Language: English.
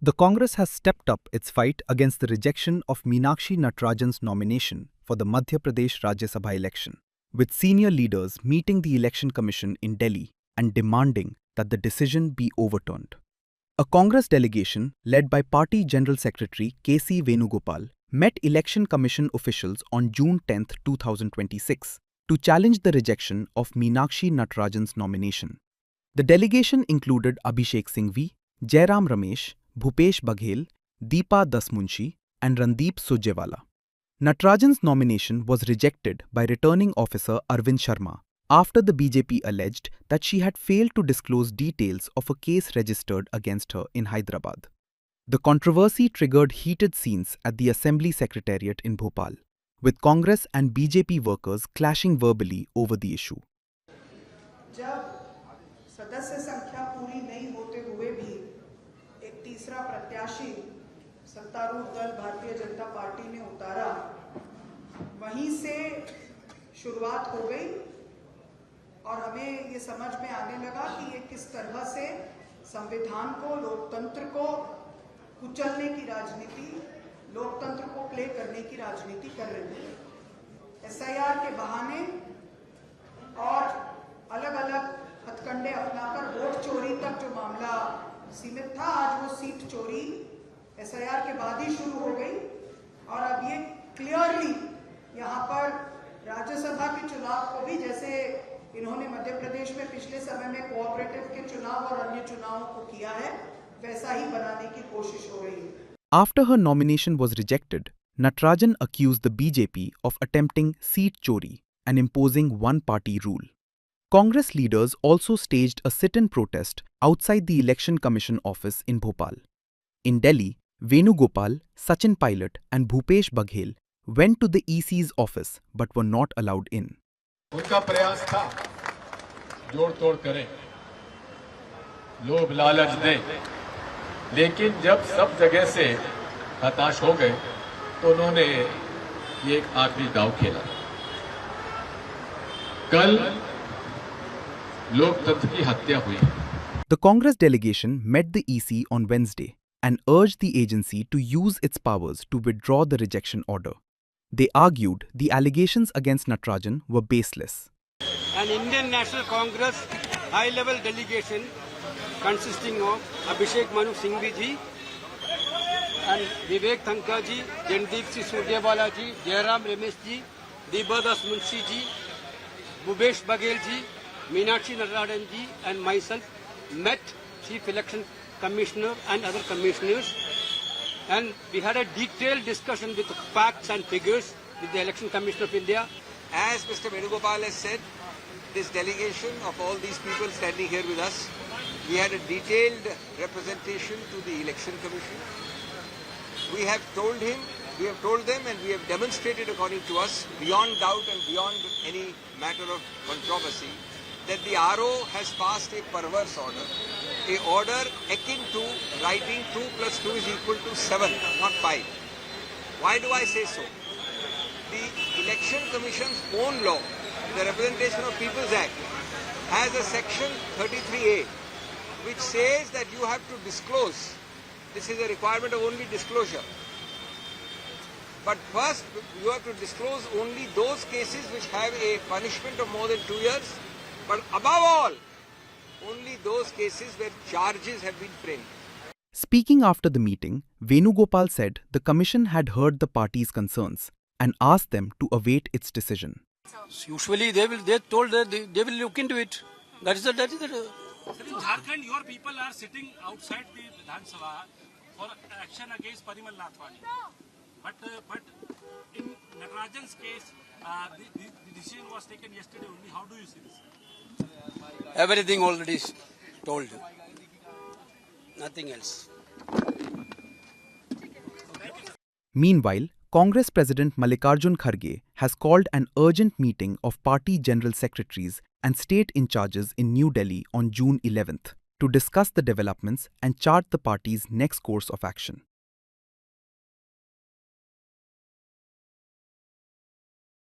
The Congress has stepped up its fight against the rejection of Meenakshi Natarajan's nomination for the Madhya Pradesh Rajya Sabha election, with senior leaders meeting the Election Commission in Delhi and demanding that the decision be overturned. A Congress delegation led by Party General Secretary K.C. Venugopal met Election Commission officials on June 10, 2026 to challenge the rejection of Meenakshi Natarajan's nomination. The delegation included Abhishek Singhvi, Jairam Ramesh, Bhupesh Baghel, Deepa Dasmunshi and Randeep Surjewala. Natarajan's nomination was rejected by Returning Officer Arvind Sharma after the BJP alleged that she had failed to disclose details of a case registered against her in Hyderabad. The controversy triggered heated scenes at the Assembly Secretariat in Bhopal, with Congress and BJP workers clashing verbally over the issue. जब सदस्य संख्या पूरी नहीं होते हुए भी एक तीसरा प्रत्याशी सत्तारूढ़ दल भारतीय जनता पार्टी ने उतारा, वहीं से शुरुआत हो गई और हमें ये समझ में आने लगा कि ये किस तरह से संविधान को, लोकतंत्र को कुचलने की राजनीति, लोकतंत्र को प्ले करने की राजनीति कर रही है। एसआईआर के बहाने और अलग-अलग हथकंडे अपनाकर वोट चोरी तक जो मामला सीमित था, आज वो सीट चोरी एसआईआर के बाद ही शुरू हो गई और अब ये क्लियरली यहाँ पर राज्यसभा के चुनाव को भी, जैसे इन्होंने मध्य प्रदेश में पिछले समय में कोऑपरेटिव के चुनाव और अन्य चुनावों को किया है, वैसा ही बनाने की कोशिश हो रही है। After her nomination was rejected, Natarajan accused the BJP of attempting seat chori and imposing one-party rule. Congress leaders also staged a sit-in protest outside the Election Commission office in Bhopal. In Delhi, Venugopal, Sachin Pilot and Bhupesh Baghel went to the EC's office but were not allowed in. उनका प्रयास था जोड़ तोड़ करें, लोभ लालच दें, लेकिन जब सब जगह से हताश हो गए तो उन्होंने ये एक आखिरी दांव खेला। कल लोकतंत्र की हत्या हुई। The Congress delegation met the EC on Wednesday and urged the agency to use its powers to withdraw the rejection order. They argued the allegations against Natarajan were baseless. An Indian National Congress high-level delegation consisting of Abhishek Manu Singhvi ji and Vivek Thankar ji, Jandeep Singh Surjewala ji, Jairam Ramesh ji, Deepa Dasmunshi ji, Bhupesh Baghel ji, Meenakshi Natarajan ji and myself met Chief Election Commissioner and other commissioners, and we had a detailed discussion with facts and figures with the Election Commission of India. As Mr. Venugopal has said, this delegation of all these people standing here with us, we had a detailed representation to the Election Commission. We have told him, we have told them, and we have demonstrated according to us, beyond doubt and beyond any matter of controversy, that the RO has passed a perverse order. A order akin to writing 2 plus 2 is equal to 7, not 5. Why do I say so? The Election Commission's own law, the Representation of People's Act, has a section 33A, which says that you have to disclose. This is a requirement of only disclosure. But first, you have to disclose only those cases which have a punishment of more than 2 years. But above all, only those cases where charges have been framed. Speaking after the meeting, Venugopal said the commission had heard the party's concerns and asked them to await its decision. Usually they told that they will look into it. That is the In Jharkhand, your people are sitting outside the Vidhan Sabha for action against Parimal Nathwani. But in Natarajan's case, the decision was taken yesterday only. How do you see this? everything already told. Nothing else. Meanwhile, Congress President Mallikarjun Kharge has called an urgent meeting of party general secretaries and state in charges in New Delhi on June 11th to discuss the developments and chart the party's next course of action.